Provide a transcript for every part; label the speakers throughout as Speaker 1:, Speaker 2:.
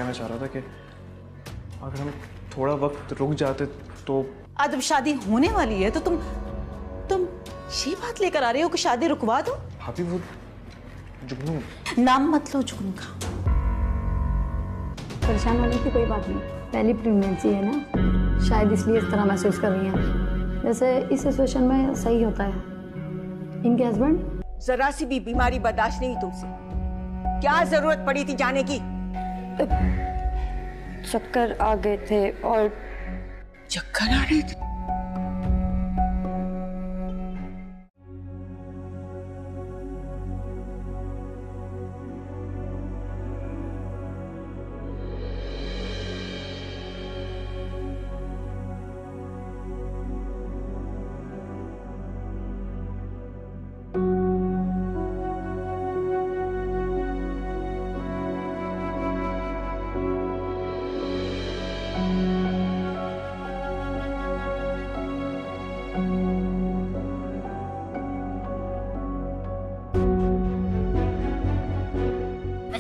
Speaker 1: कहना चाह रहा था कि अगर हम थोड़ा वक्त रुक जाते तो।
Speaker 2: आज जब शादी होने वाली है तो तुम ये बात लेकर आ रहे हो कि शादी रुकवा दो?
Speaker 1: भाभी वो जुगनू।
Speaker 2: नाम मत लो जुगनू का।
Speaker 3: परेशान होने की कोई बात नहीं, पहली प्रेगनेंसी है ना, शायद इसलिए इस तरह महसूस कर रही हैं। वैसे इस सिचुएशन में सही होता है। इनके हस्बैंड?
Speaker 4: जरा सी भी बीमारी बर्दाश्त नहीं तुमसे। क्या जरूरत पड़ी थी जाने की?
Speaker 3: चक्कर आ गए थे और
Speaker 4: चक्कर आ रहे थे?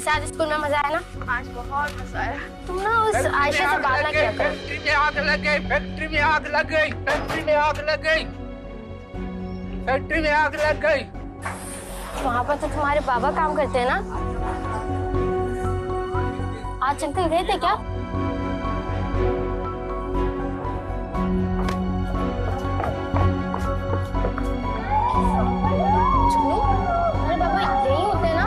Speaker 5: आज स्कूल में मजा आया ना? आज बहुत मजा आया। तुम ना उस आयशा से बात ना किया करो।
Speaker 6: फैक्ट्री में आग लग गई, फैक्ट्री में आग लग गई, फैक्ट्री में आग लग गई, फैक्ट्री में आग लग गई।
Speaker 5: वहाँ पर तो तुम्हारे बाबा काम करते हैं ना? आज अंकल गए थे क्या? चलो, तुम्हारे बाबा यही होते हैं ना?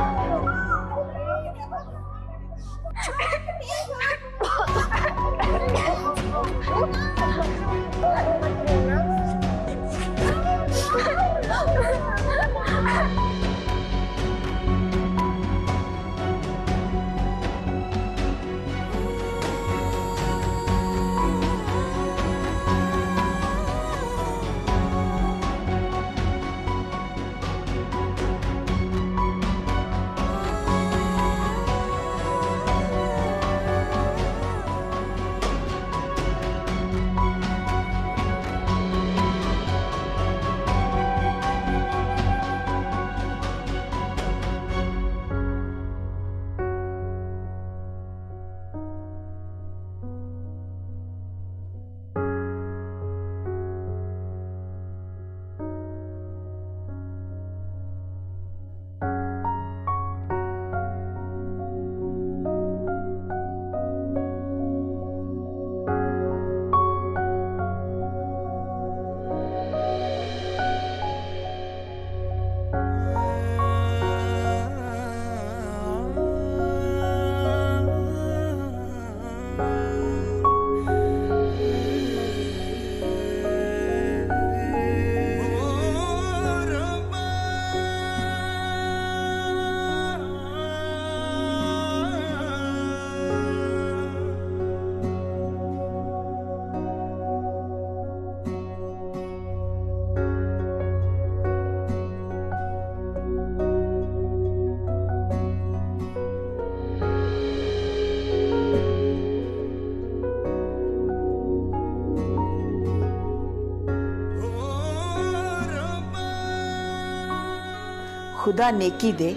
Speaker 4: खुदा नेकी दे,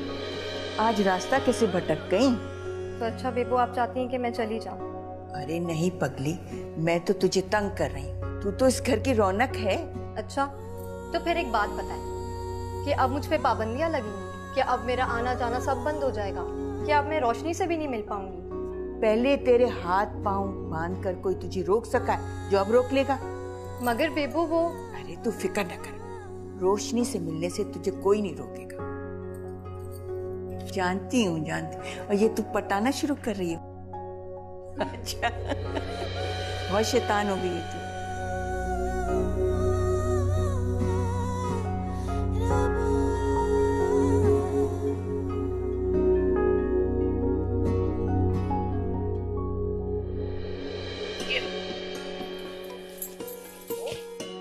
Speaker 4: आज रास्ता कैसे भटक गई?
Speaker 3: तो अच्छा बेबू, आप चाहती हैं कि मैं चली जाऊं?
Speaker 4: अरे नहीं पगली, मैं तो तुझे तंग कर रही हूँ। तू तो इस घर की रौनक है।
Speaker 3: अच्छा, तो फिर एक बात बताएं कि अब मुझ पे पाबंदियां लगेंगी? क्या अब मेरा आना जाना सब बंद हो जाएगा? क्या अब मैं रोशनी से भी नहीं मिल पाऊंगी?
Speaker 4: पहले तेरे हाथ पांव बांध कर कोई तुझे रोक सका है जो अब रोक लेगा?
Speaker 3: मगर बेबू वो...
Speaker 4: अरे तू फिक्र न कर, रोशनी से मिलने से तुझे कोई नहीं रोकेगा। जानती हूँ और ये तू पटाना शुरू कर रही है। अच्छा, बहुत शैतान हो गई है तू।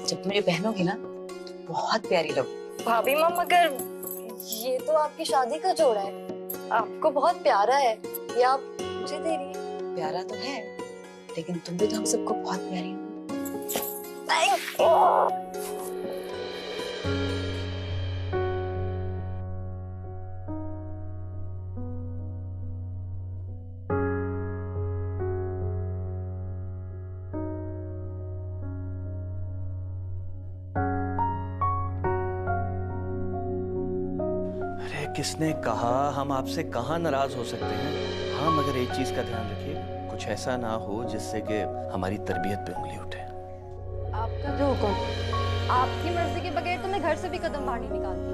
Speaker 7: जब मेरी बहन होगी ना तो बहुत प्यारी लगो।
Speaker 3: भाभी माँ, मगर ये तो आपकी शादी का जोड़ा है, आपको बहुत प्यारा है, ये आप मुझे दे रही है।
Speaker 7: प्यारा तो है, लेकिन तुम भी तो हम सबको बहुत प्यारी हो।
Speaker 8: किसने कहा हम आपसे कहाँ नाराज हो सकते हैं। हाँ मगर एक चीज का ध्यान रखिए, कुछ ऐसा ना हो जिससे कि हमारी तरबियत पे उंगली उठे।
Speaker 5: आपका जो हुक्म। आपकी मर्जी के बगैर तो मैं घर से भी कदम बाहर नहीं निकालती।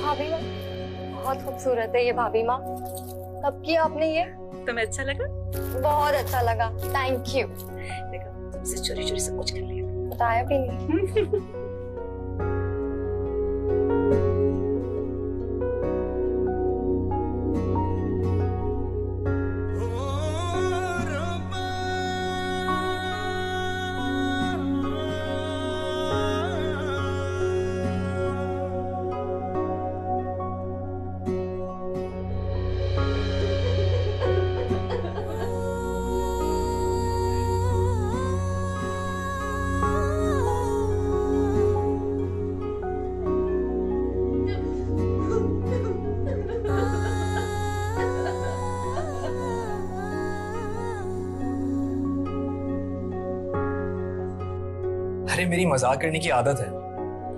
Speaker 5: भाभी माँ बहुत खूबसूरत है ये भाभी माँ। कब किया आपने ये?
Speaker 7: तुम्हें अच्छा लगा?
Speaker 5: बहुत अच्छा लगा, थैंक यू।
Speaker 7: देखो तुमसे चोरी चोरी सब कुछ कर लिया।
Speaker 5: बताया भी नहीं।
Speaker 9: अरे मेरी मजाक करने की आदत है,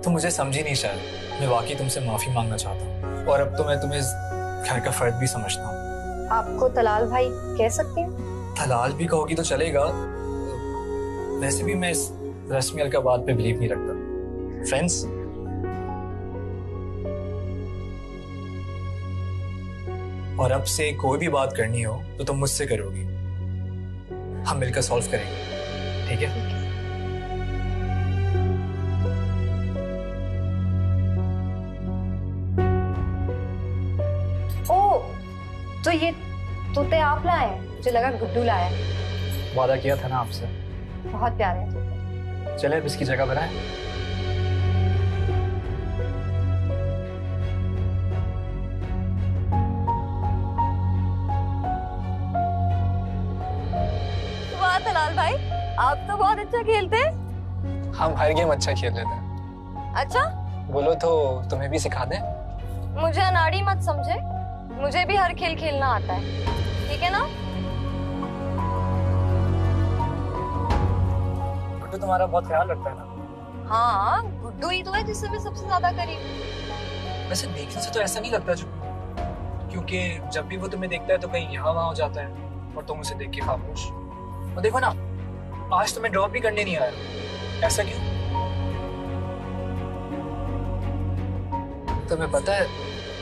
Speaker 9: तुम मुझे समझी नहीं शायद। मैं वाकई तुमसे माफी मांगना चाहता हूँ और अब तो मैं तुम्हें इस घर का फर्द भी समझता हूँ।
Speaker 5: आपको तलाल भाई कह सकती हूँ?
Speaker 9: तलाल भी कहोगी तो चलेगा। वैसे भी मैं इस रस्मी अलकाबात पे बिलीव नहीं रखता। फ्रेंड्स, और अब से कोई भी बात करनी हो तो तुम मुझसे करोगी, हम मिलकर सॉल्व करेंगे, ठीक है?
Speaker 5: तो ये तोते आप लाए हैं? मुझे लगा गुड्डू लाया है।
Speaker 9: वादा किया था ना आपसे।
Speaker 5: बहुत प्यारे हैं तोते।
Speaker 9: चले अब इसकी जगह बनाए।
Speaker 5: वाह तलाल भाई, आप तो बहुत अच्छा खेलते हैं।
Speaker 9: हम हर गेम अच्छा खेल लेते हैं।
Speaker 5: अच्छा?
Speaker 9: बोलो तो तुम्हें भी सिखा दें?
Speaker 5: मुझे अनाड़ी मत समझे, मुझे भी हर खेल खेलना आता है, ठीक है ना?
Speaker 9: गुड्डू तुम्हारा बहुत ख्याल रखता है ना?
Speaker 5: हाँ, गुड्डू ही तो है जिससे मैं सबसे ज्यादा करीब हूँ।
Speaker 9: वैसे देखने से तो ऐसा नहीं लगता, जो क्योंकि जब भी वो तुम्हें देखता है तो कहीं यहाँ वहाँ हो जाता है और तुम उसे देख के खामोश। और देखो ना, आज तुम्हें ड्रॉप भी करने नहीं आया। ऐसा क्यों? तुम्हें पता है,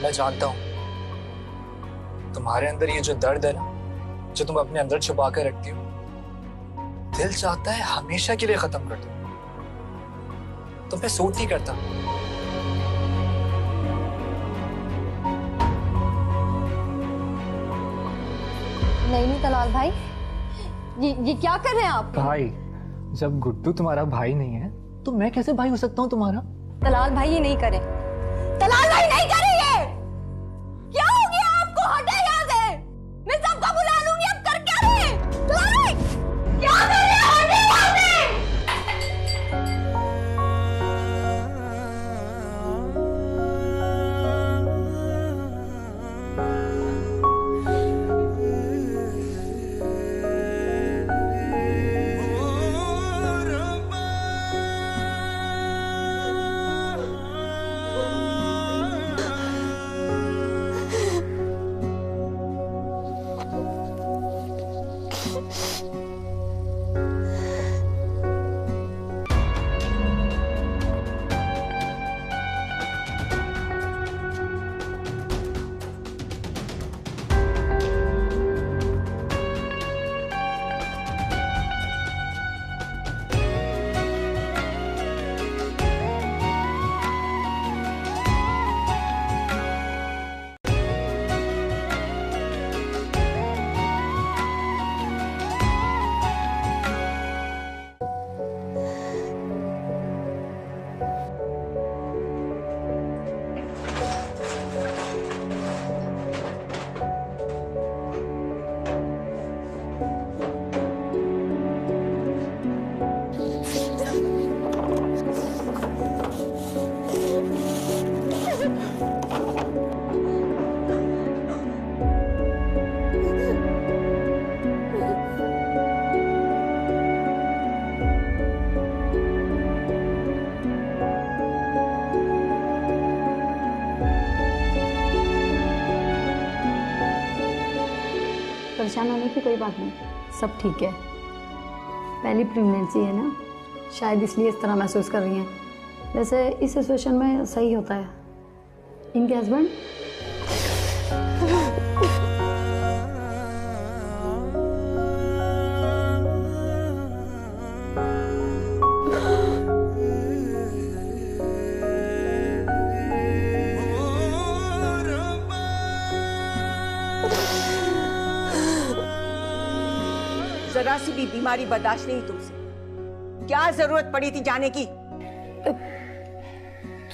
Speaker 9: मैं जानता हूँ तुम्हारे अंदर ये जो दर्द है ना, जो तुम अपने अंदर छुपा कर रखती हो, दिल चाहता है हमेशा के लिए खत्म कर दो। तुम पे सूट नहीं करता।
Speaker 5: नहीं तलाल भाई, ये क्या कर रहे हैं आप?
Speaker 9: भाई, जब गुड्डू तुम्हारा भाई नहीं है तो मैं कैसे भाई हो सकता हूँ तुम्हारा?
Speaker 5: तलाल भाई ये नहीं करे। तलाल भाई नहीं करे ये। क्या हो गया आपको? हटे यहाँ से। मैं सबको बुला लूंगी। अब कर क्या रहे हैं? तलाल भाई क्या कर रहे हैं? हटे यहाँ से।
Speaker 3: परेशान होने की कोई बात नहीं, सब ठीक है। पहली प्रेगनेंसी है ना, शायद इसलिए इस तरह महसूस कर रही हैं। वैसे इस सिचुएशन में सही होता है। इनके हस्बैंड
Speaker 4: जरा सी भी बीमारी बर्दाश्त नहीं तुमसे। क्या जरूरत पड़ी थी जाने की?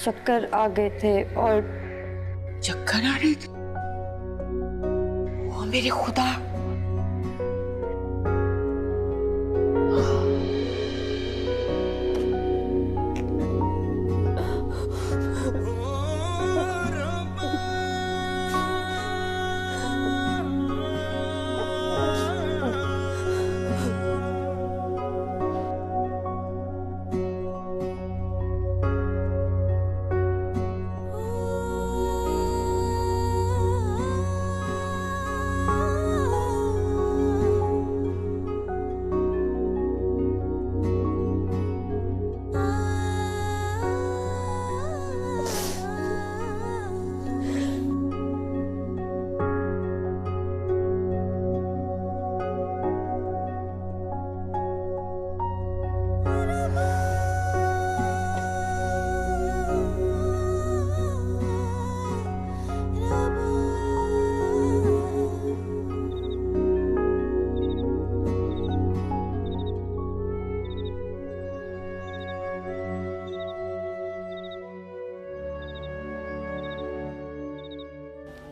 Speaker 5: चक्कर आ गए थे और
Speaker 4: चक्कर आ रहे थे? ओ मेरे खुदा!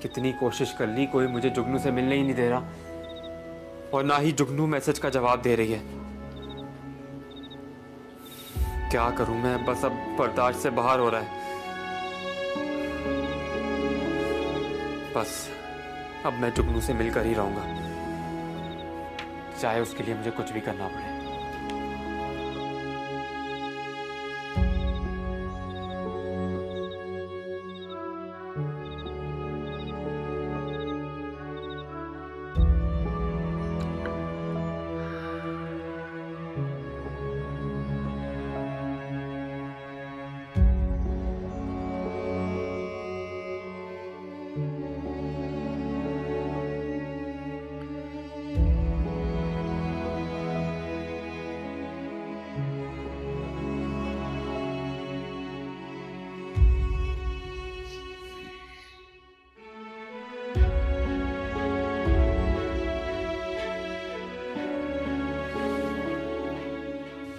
Speaker 10: कितनी कोशिश कर ली, कोई मुझे जुगनू से मिलने ही नहीं दे रहा, और ना ही जुगनू मैसेज का जवाब दे रही है। क्या करूं मैं, बस अब बर्दाश्त से बाहर हो रहा है। बस अब मैं जुगनू से मिलकर ही रहूंगा, चाहे उसके लिए मुझे कुछ भी करना पड़े।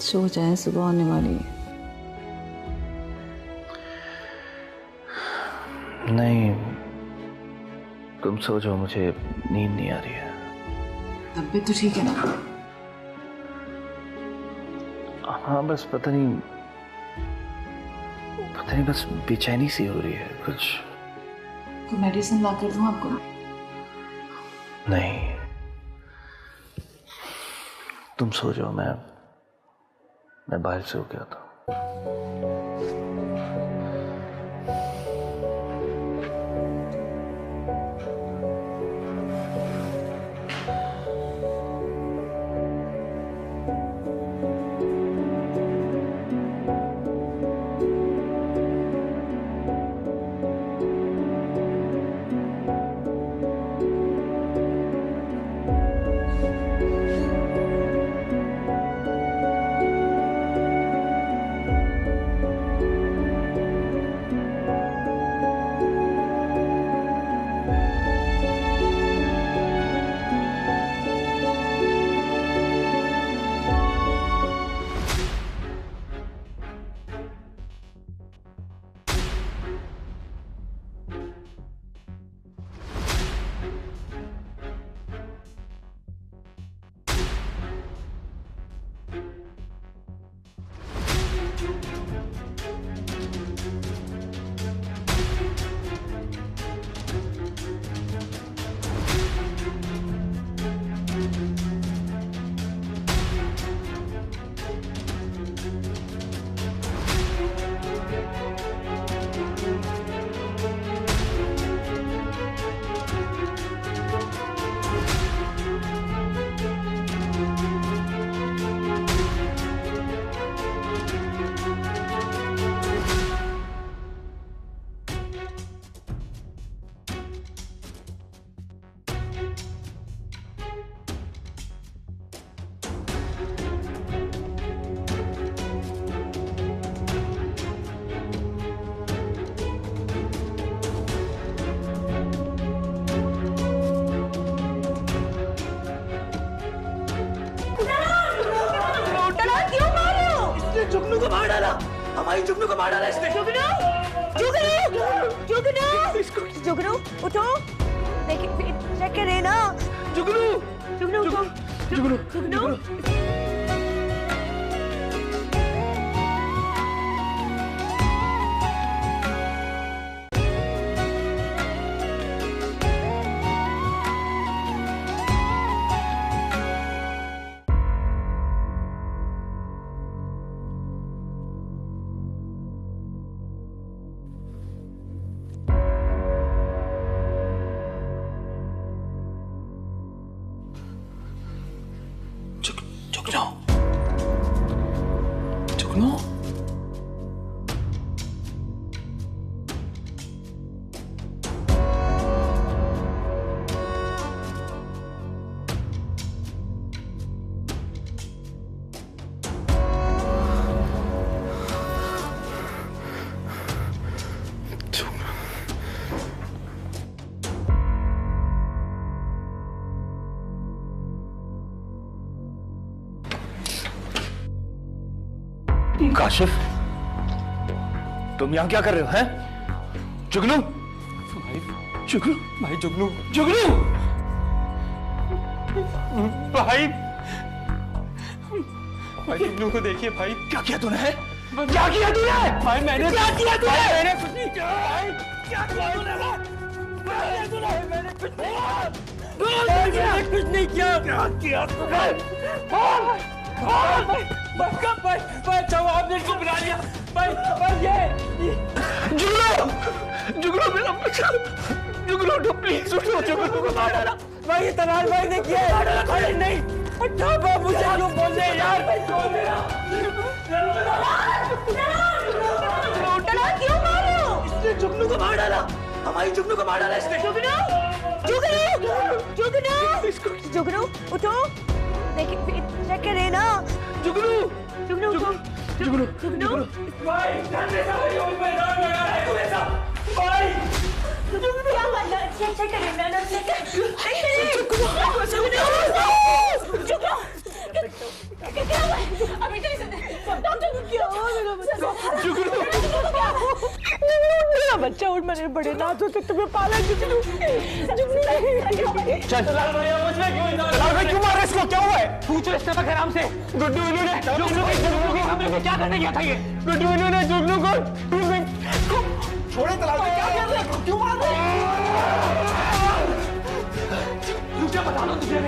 Speaker 2: सो जाए, सुबह होने वाली है।
Speaker 8: नहीं, तुम सो जाओ, मुझे नींद नहीं आ रही है।
Speaker 2: तबीयत तो ठीक है ना?
Speaker 8: हाँ, बस पता नहीं बस बेचैनी सी हो रही है कुछ।
Speaker 2: कोई मेडिसिन ला कर दूं आपको?
Speaker 8: नहीं, तुम सो जाओ, मैं बाहर से होके आता हूँ। इसने जुगनू को मार डाला, हमारी जुगनू को मार डाला इसने।
Speaker 5: जुगनू, जुगनू, जुगनू, जुगनू, उठो। देखिए, चेक करें ना।
Speaker 8: जुगनू,
Speaker 5: जुगनू, उठो।
Speaker 8: जुगनू,
Speaker 5: जुगनू।
Speaker 8: जुगनू, जुगनू, काशिफ, तुम यहाँ क्या कर रहे हो, हैं? जुगनू,
Speaker 10: भाई,
Speaker 8: जुगनू,
Speaker 10: भाई जुगनू,
Speaker 8: जुगनू,
Speaker 10: भाई, भाई जुगनू को देखिए भाई।
Speaker 8: क्या किया तूने, है? क्या किया तूने?
Speaker 10: भाई मैंने
Speaker 8: क्या किया तूने?
Speaker 10: मैंने कुछ नहीं किया भाई।
Speaker 8: क्या किया तूने?
Speaker 10: मैंने कुछ नहीं किया।
Speaker 8: क्या किया तूने?
Speaker 10: भाई जवाब को बुला लिया भाई। ये
Speaker 8: जुगनू, जुगनू मेरा बच्चा, जुगनू उठो प्लीज, उठो, जुगनू को मार डाला।
Speaker 10: भाई ये तलाल भाई ने किया। अरे नहीं, अच्छा बाबू मुझे क्यों बोल रहे यार?
Speaker 5: तलाल क्यों मार रहे हो?
Speaker 8: इसने जुगनू को मार डाला, हमारी जुगनू को मार डाला इसने।
Speaker 5: जुगनू, जुगनू, जुगनू, जुगनू, उठो। देखिए, चेक करें ना।
Speaker 8: जुगनू,
Speaker 5: जुगनू, उठो।
Speaker 8: जुगनू,
Speaker 5: जुगनू,
Speaker 10: भाई मैदान लगा है तू ऐसा भाई।
Speaker 5: जुगनू क्या करना है? चेक करें ना, चेक करें। जुगनू, क्या हुआ? अभी तो डॉक्टर को क्या हुआ? मेरा बच्चा,
Speaker 8: जुगनू,
Speaker 5: मेरा बच्चा और मैंने बड़े नाथों से तुम्हें पाला। जुगनू,
Speaker 8: चल
Speaker 10: तलाल भाई मुझे क्यों
Speaker 8: लाल भाई क्यों मार रहे इसको, क्या हुआ है?
Speaker 10: पूछो इससे तक आराम से।
Speaker 8: गुड्डू इन्होंने
Speaker 10: जुगनू को हमने क्या करने गया था ये?
Speaker 8: गुड्डू इन्होंने जुगनू को छोड़े। तलाल भाई क्या कर रहे हैं, क्यों मार रहे हैं?
Speaker 10: मुझे बता दो तुझे।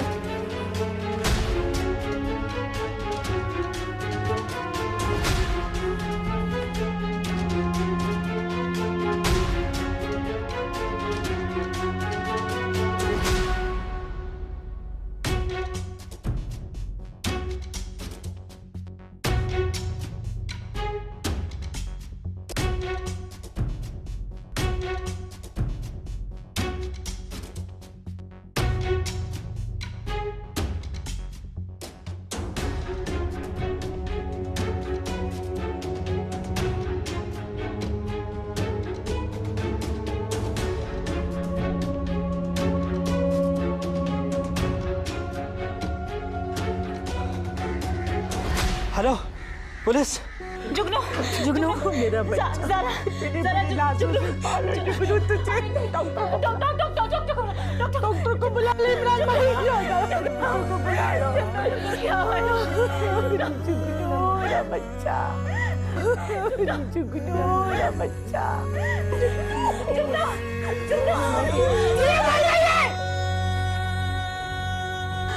Speaker 8: Hello police.
Speaker 5: जुगनू, जुगनू, मेरा बच्चा। जरा, जुगनू, जुगनू तुझे डॉक्टर को बुला ले। इमरान भाई डॉक्टर को बुला लो। क्या है? जुगनू मेरा बच्चा, जुगनू मेरा बच्चा। जुगनू, जुगनू,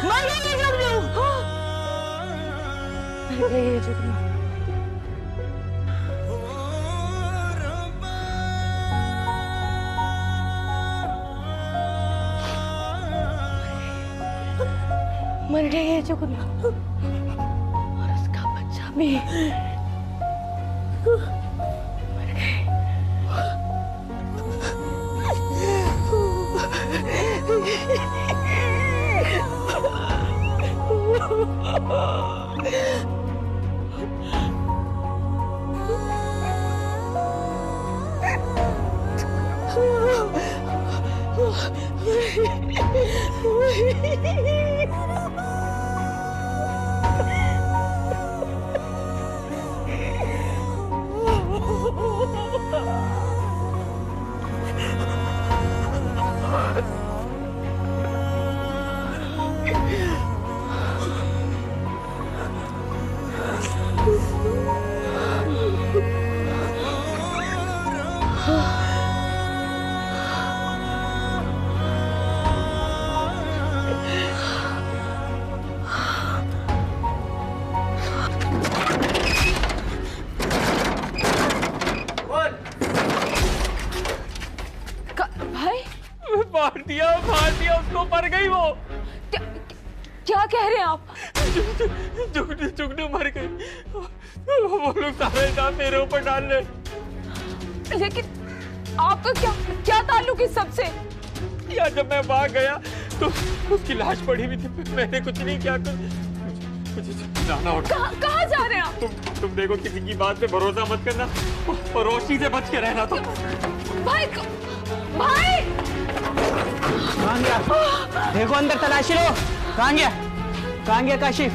Speaker 5: मर गई जुगनू। मर गई जुगनू। मर गई है जुगनू और उसका बच्चा भी मर गए।
Speaker 10: गई वो।
Speaker 5: क्या कह रहे हैं आप?
Speaker 10: जुगनू मर गई। वो लोग सारे इल्जाम मेरे ऊपर डाल रहे।
Speaker 5: लेकिन आपका क्या ताल्लुक इस सब से?
Speaker 10: यार जब मैं वहां गया तो उसकी लाश पड़ी हुई थी, मैंने कुछ नहीं किया। मुझे जाना होगा।
Speaker 5: कहाँ जा रहे हैं आप?
Speaker 10: तुम देखो, किसी की बात पे भरोसा मत करना और रोशनी से बच के रहना। तो
Speaker 5: भाई भाई
Speaker 1: कहाँ गया? देखो अंदर तलाशी लो। कहाँ गया? कहाँ गया काशिफ?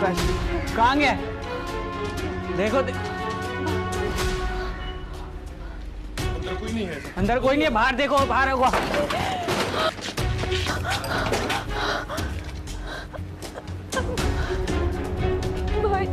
Speaker 1: काशिफ कहाँ गया? देखो अंदर कोई नहीं है। अंदर कोई नहीं है, बाहर देखो, बाहर होगा।
Speaker 5: भाई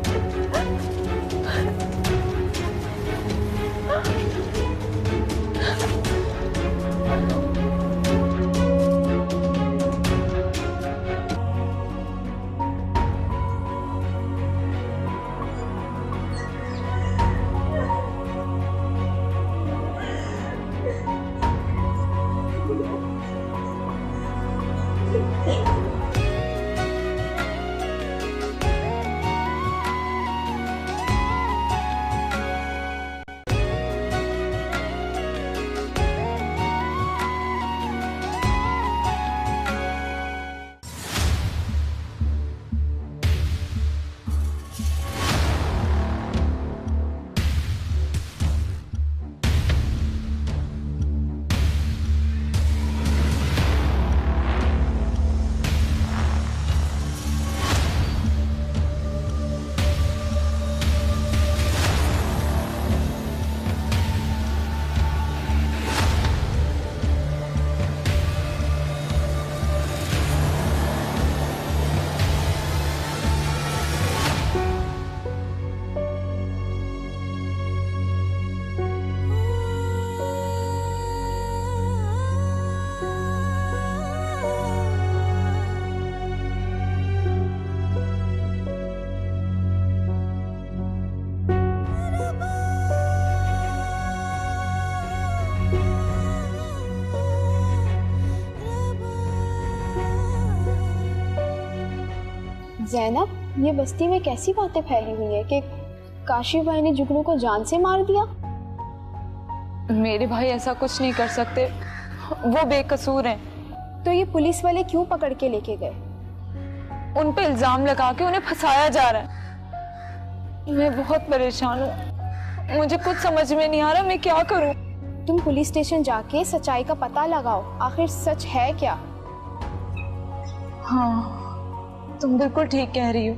Speaker 11: ज़ैनब, ये बस्ती में कैसी बातें फैली हुई है कि काशिफ भाई ने जुगनू को जान से मार दिया?
Speaker 5: मेरे भाई ऐसा कुछ नहीं कर सकते, वो बेकसूर हैं।
Speaker 11: तो ये पुलिस वाले क्यों पकड़ के लेके गए?
Speaker 5: उन पे इल्जाम लगा के उन्हें फंसाया जा रहा है। मैं बहुत परेशान हूँ, मुझे कुछ समझ में नहीं आ रहा मैं क्या करूँ।
Speaker 11: तुम पुलिस स्टेशन जाके सच्चाई का पता लगाओ, आखिर सच है क्या?
Speaker 5: हाँ, तुम बिल्कुल ठीक कह रही हो।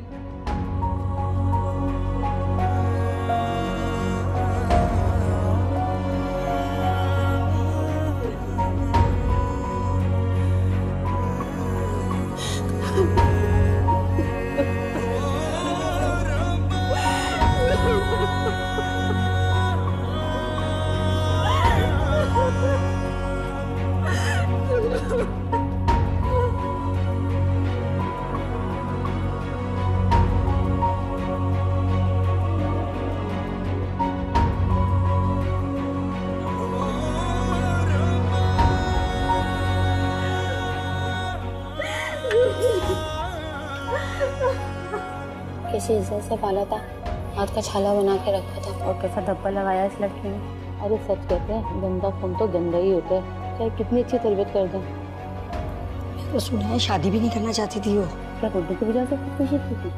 Speaker 3: किसी इज्जत से पाला था, हाथ का छाला बना के रखा था, और कैसा धब्बा लगाया इस लड़की ने। अरे सच कहते हैं, गंदा खून तो गंदा ही होता है, चाहे कितनी अच्छी तरबियत कर दें।
Speaker 12: तो सुना है शादी भी नहीं करना चाहती थी वो।
Speaker 3: क्या गुड्डू की वजह से खुदकुशी की थी?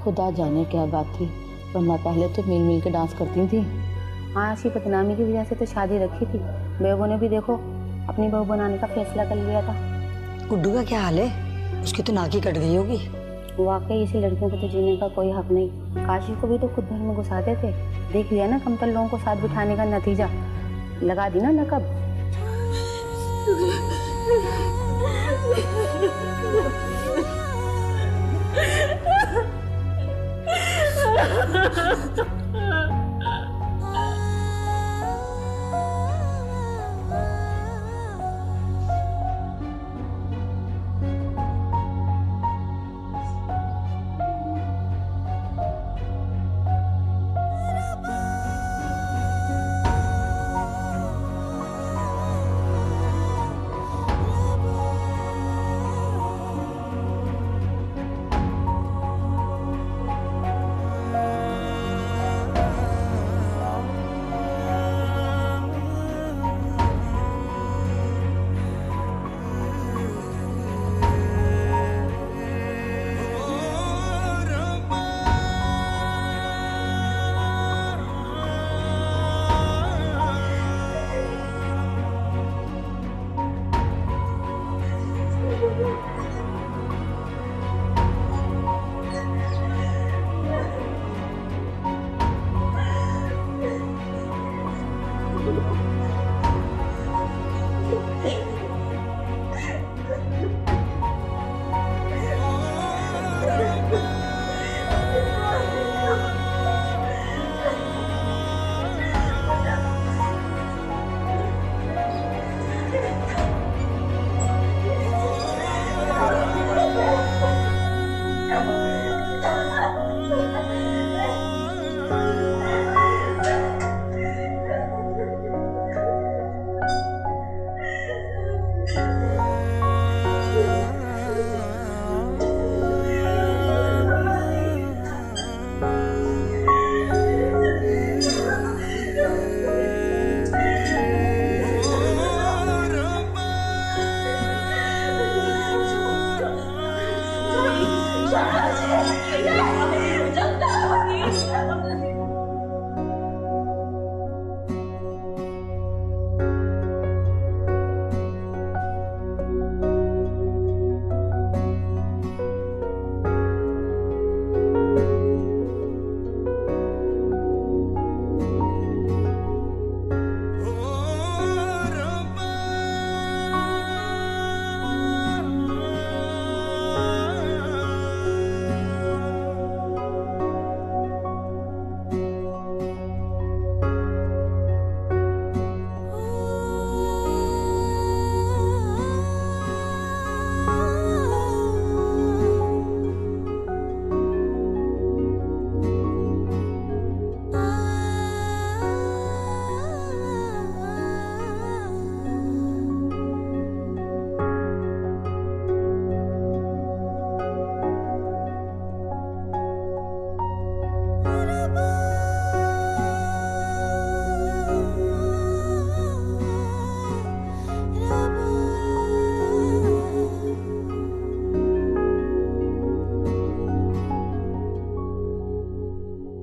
Speaker 3: खुदा जाने क्या बात थी, वरना पहले तो मिल मिल के डांस करती थी। हाँ, ऐसी बदनामी की वजह से तो शादी रखी थी। बेबो ने भी देखो अपनी बहू बनाने का फैसला कर लिया था।
Speaker 12: गुड्डू का क्या हाल है? उसकी तो नाक ही कट गई होगी।
Speaker 3: वाकई इसी लड़कियों को तो जीने का कोई हक नहीं। काशिफ को भी तो खुद घर में घुसाते थे, देख लिया ना कमतर लोगों को साथ बिठाने का नतीजा, लगा दी ना नकब।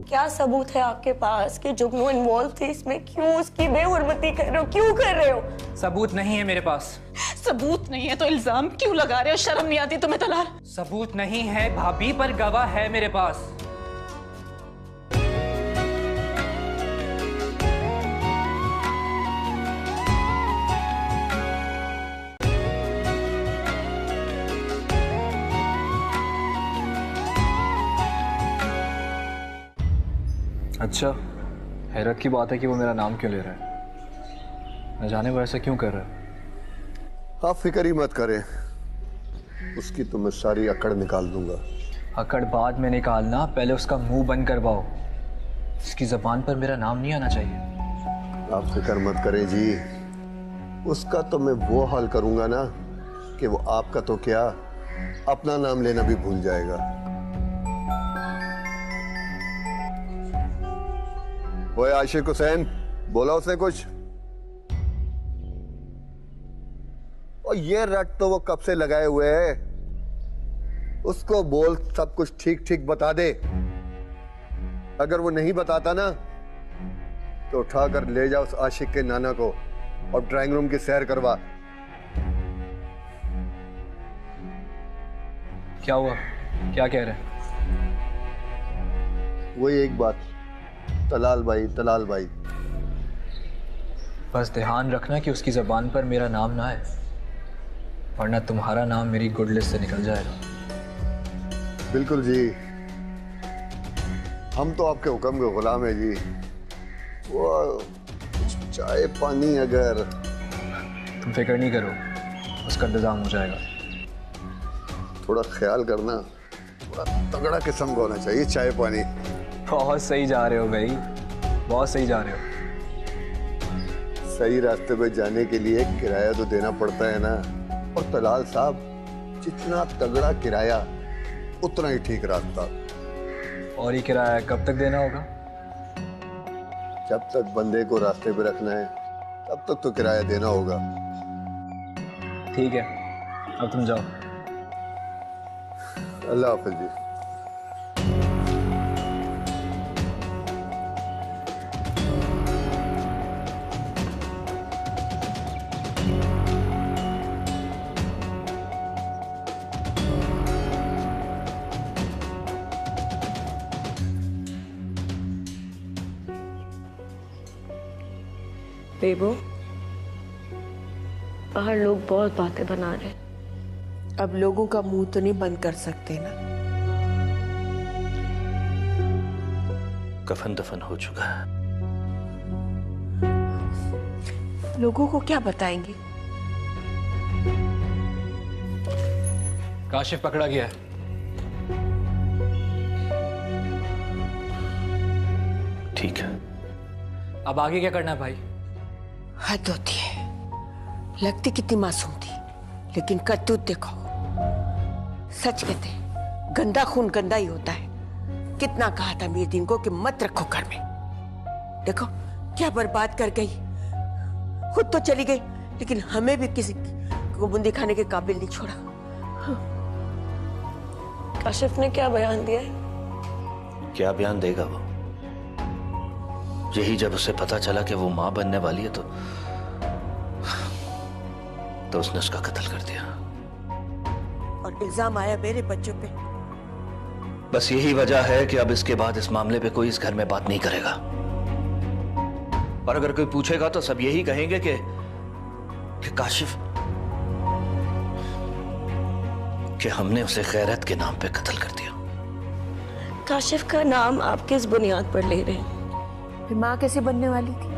Speaker 5: क्या सबूत है आपके पास कि जुगनू इन्वॉल्व थी इसमें? क्यों उसकी बेहुरमती कर रहे हो? क्यों कर रहे हो?
Speaker 10: सबूत नहीं है मेरे पास।
Speaker 2: सबूत नहीं है तो इल्जाम क्यों लगा रहे हो? शर्म नहीं आती तुम्हें तलाल?
Speaker 10: सबूत नहीं है भाभी, पर गवाह है मेरे पास।
Speaker 9: अच्छा, हैरत की बात है कि वो मेरा नाम क्यों ले रहा है। न जाने वो ऐसा क्यों कर रहा है।
Speaker 13: आप फिक्र ही मत करें, उसकी तो मैं सारी अकड़ निकाल दूंगा।
Speaker 9: अकड़ बाद में निकालना, पहले उसका मुंह बंद करवाओ। उसकी जबान पर मेरा नाम नहीं आना चाहिए।
Speaker 13: आप फिक्र मत करें जी, उसका तो मैं वो हाल करूंगा ना कि वो आपका तो क्या अपना नाम लेना भी भूल जाएगा। ओए आशिक हुसैन, बोला उसने कुछ? और ये रट तो वो कब से लगाए हुए है, उसको बोल सब कुछ ठीक ठीक बता दे। अगर वो नहीं बताता ना तो उठाकर ले जा उस आशिक के नाना को और ड्राइंग रूम की सैर करवा।
Speaker 9: क्या हुआ? क्या कह रहे हैं?
Speaker 13: वही एक बात, तलाल भाई तलाल भाई।
Speaker 9: बस ध्यान रखना कि उसकी जबान पर मेरा नाम ना आए, वरना तुम्हारा नाम मेरी गुड लिस्ट से निकल जाएगा।
Speaker 13: बिल्कुल जी, हम तो आपके हुक्म के गुलाम है जी। वो चाय पानी अगर।
Speaker 9: तुम फिक्र नहीं करो, उसका इंतजाम हो जाएगा।
Speaker 13: थोड़ा ख्याल करना, थोड़ा तगड़ा किस्म का होना चाहिए चाय पानी।
Speaker 9: बहुत सही जा रहे हो भाई, बहुत सही जा रहे हो।
Speaker 13: सही रास्ते पे जाने के लिए किराया तो देना पड़ता है ना। और तलाल साहब, जितना तगड़ा किराया उतना ही ठीक रास्ता।
Speaker 9: और ये किराया कब तक देना होगा?
Speaker 13: जब तक बंदे को रास्ते पे रखना है तब तक तो किराया देना होगा।
Speaker 9: ठीक है, अब तुम जाओ।
Speaker 13: अल्लाह हाफिज जी।
Speaker 5: बेबो, बाहर लोग बहुत बातें बना रहे हैं।
Speaker 4: अब लोगों का मुंह तो नहीं बंद कर सकते ना।
Speaker 8: कफन दफन हो चुका है।
Speaker 4: लोगों को क्या बताएंगे?
Speaker 9: काशिफ पकड़ा गया है।
Speaker 8: ठीक है,
Speaker 9: अब आगे क्या करना है भाई?
Speaker 4: हद होती है, लगती कितनी मासूम थी लेकिन करतूत देखो। सच कहते हैं, गंदा खून गंदा ही होता है। कितना कहा था मीरदीन को कि मत रखो घर में। देखो क्या बर्बाद कर गई। खुद तो चली गई लेकिन हमें भी किसी को बूंदी खाने के काबिल नहीं छोड़ा। काशिफ ने क्या बयान दिया है?
Speaker 8: क्या बयान देगा वो? यही जब उसे पता चला कि वो मां बनने वाली है तो उसने उसका कत्ल कर दिया।
Speaker 4: और इल्जाम आया मेरे बच्चों पे।
Speaker 8: बस यही वजह है कि अब इसके बाद इस मामले पे कोई इस घर में बात नहीं करेगा। और अगर कोई पूछेगा तो सब यही कहेंगे कि काशिफ, कि हमने उसे गैरत के नाम पे कत्ल कर दिया।
Speaker 4: काशिफ का नाम आप किस बुनियाद पर ले रहे हैं? फिर माँ कैसे बनने वाली थी?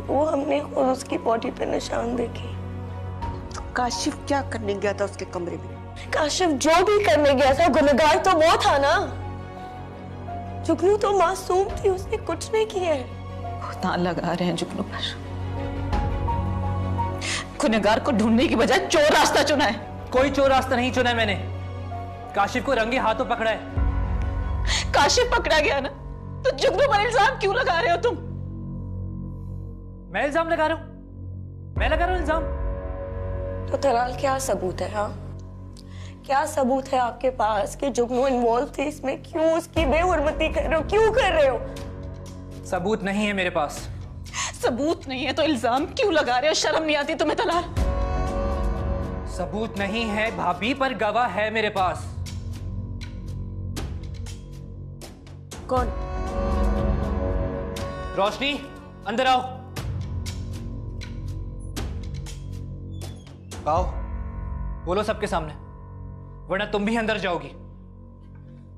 Speaker 4: वो हमने खुद उसकी बॉडी पे निशान देखे। तो काशिफ क्या करने गया था उसके कमरे में? काशिफ जो भी करने गया था, गुनहगार तो वो था ना। जुगनू तो मासूम थी, उसने कुछ नहीं किया है।
Speaker 2: तान लगा रहे हैं जुगनू पर। गुनहगार को ढूंढने की बजाय चोर रास्ता चुना है।
Speaker 1: कोई चोर रास्ता नहीं चुना है मैंने। काशिफ को रंगे हाथों पकड़ा है।
Speaker 2: काशिफ पकड़ा गया ना, तो जुगनू पर इल्जाम क्यों लगा रहे हो तुम?
Speaker 1: मैं इल्जाम लगा रहा हूं? मैं लगा रहा हूं इल्जाम?
Speaker 4: तो तलाल क्या सबूत है? हाँ, क्या सबूत है आपके पास कि जुगनू इन्वॉल्व थी इसमें? क्यों उसकी बेहुरमती कर रहे हो? क्यों कर रहे हो?
Speaker 1: सबूत नहीं है मेरे पास।
Speaker 2: सबूत नहीं है तो इल्जाम क्यों लगा रहे हो? शर्म नहीं आती तुम्हें तलाल?
Speaker 1: सबूत नहीं है भाभी, पर गवाह है मेरे पास।
Speaker 4: कौन?
Speaker 1: रोशनी, अंदर आओ। आओ, बोलो सबके सामने, वरना तुम भी अंदर जाओगी।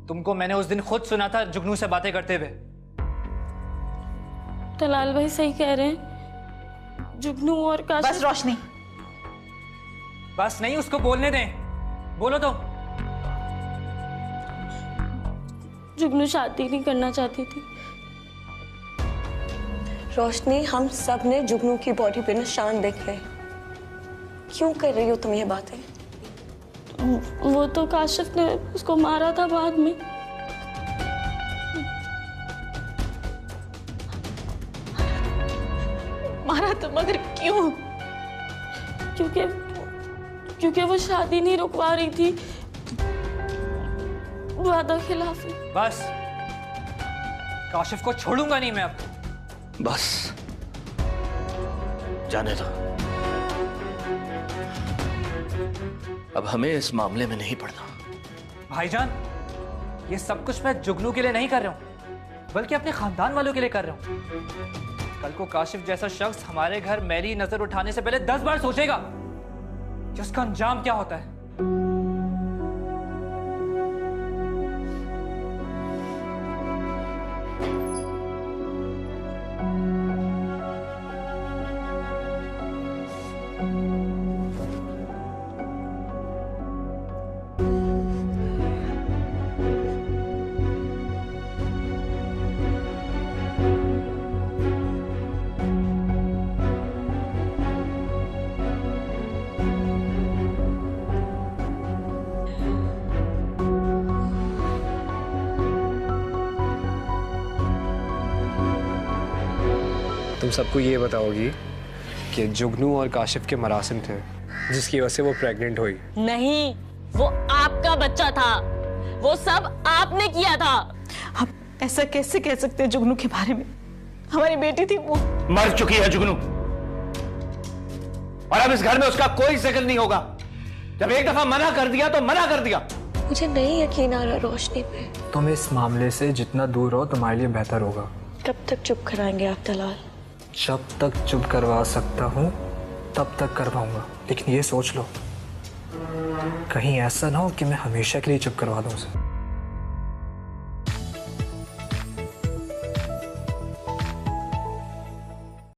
Speaker 1: तुमको मैंने उस दिन खुद सुना था जुगनू से बातें करते हुए।
Speaker 5: तलाल भाई सही कह रहे हैं, जुगनू और काशिफ।
Speaker 2: बस रोशनी,
Speaker 1: बस नहीं, उसको बोलने दें। बोलो तो।
Speaker 5: जुगनू शादी नहीं करना चाहती थी।
Speaker 4: रोशनी, हम सब ने जुगनू की बॉडी पे निशान देखे। क्यों कर रही हो तुम ये बातें?
Speaker 5: वो तो काशिफ ने उसको मारा था बाद में।
Speaker 2: मारा तो, मगर क्यों?
Speaker 5: क्योंकि वो शादी नहीं रुकवा रही थी, वादा खिलाफी।
Speaker 1: बस, काशिफ को छोड़ूंगा नहीं मैं अब।
Speaker 8: बस जाने दो, अब हमें इस मामले में नहीं पड़ना।
Speaker 1: भाईजान, ये सब कुछ मैं जुगनू के लिए नहीं कर रहा हूं, बल्कि अपने खानदान वालों के लिए कर रहा हूं। कल को काशिफ जैसा शख्स हमारे घर मेरी नजर उठाने से पहले 10 बार सोचेगा कि उसका अंजाम क्या होता है।
Speaker 9: तुम सबको ये बताओगी कि जुगनू और काशिफ के मरासिम थे जिसकी वजह से वो प्रेग्नेंट हुई।
Speaker 5: नहीं, वो आपका बच्चा था, वो सब आपने किया था।
Speaker 2: आप ऐसा कैसे कह सकते हैं जुगनू के बारे में? हमारी बेटी थी वो।
Speaker 8: मर चुकी है जुगनू, और अब इस घर में उसका कोई जिक्र नहीं होगा। जब एक दफा मना कर दिया तो मना कर दिया।
Speaker 4: मुझे नहीं यकीन आ रहा रोशनी पे।
Speaker 9: तुम इस मामले से जितना दूर रहो तुम्हारे लिए बेहतर होगा।
Speaker 4: कब तक चुप कराएंगे आप तलाल?
Speaker 9: जब तक चुप करवा सकता हूँ तब तक करवाऊंगा, लेकिन ये सोच लो कहीं ऐसा ना हो कि मैं हमेशा के लिए चुप करवा दूं उसे।